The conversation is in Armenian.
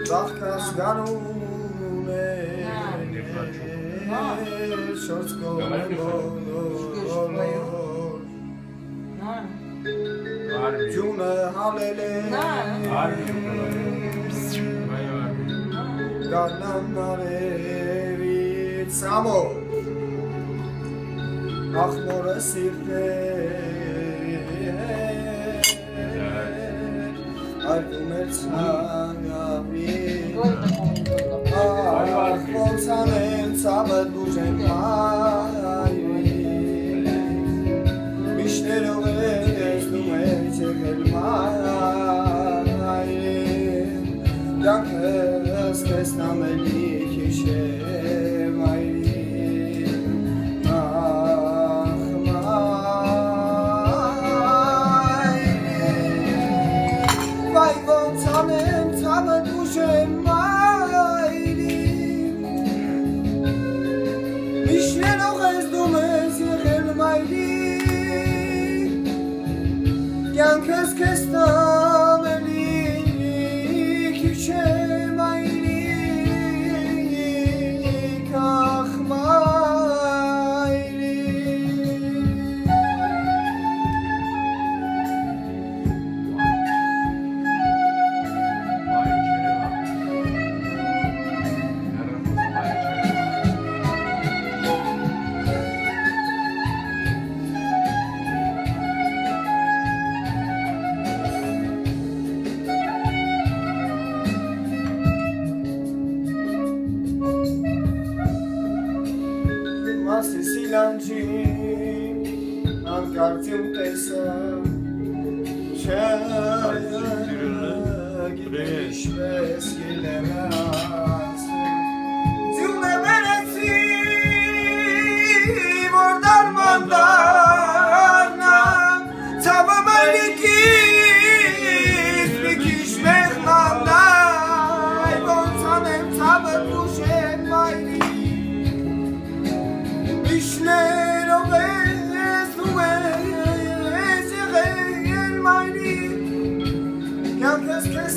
Բախկաս գանուն է շորց գոլոր Ջունը հալել է Գարնան արևից ամոր Ախմորը սիրտ է Այրվում էր ցանավի Ոնց անեմ ցավը դուժեմ հայրի Միշներով ես դում ես եղել մայրի Կյանքս քեզ նամելի քիշեմ այրի Վայ ոնց անեմ ցավը դուժեմ մայրի Միշներով ես դում ես եղել մայրի Կյանքս քեզ նամելի քիշեմ այրի կախմայրի Մասի սիլանջի անկարդյում տեսա Չգիշպես գիլերած Ձյուն է վերեցի որ դարման դարնա Ցավը մայրիկից մի քիչ մեղմանա Ոնց անեմ ցավը դուժեմ մայրի Միշներով ես դու ես եղել մայրի Կյանքս քեզ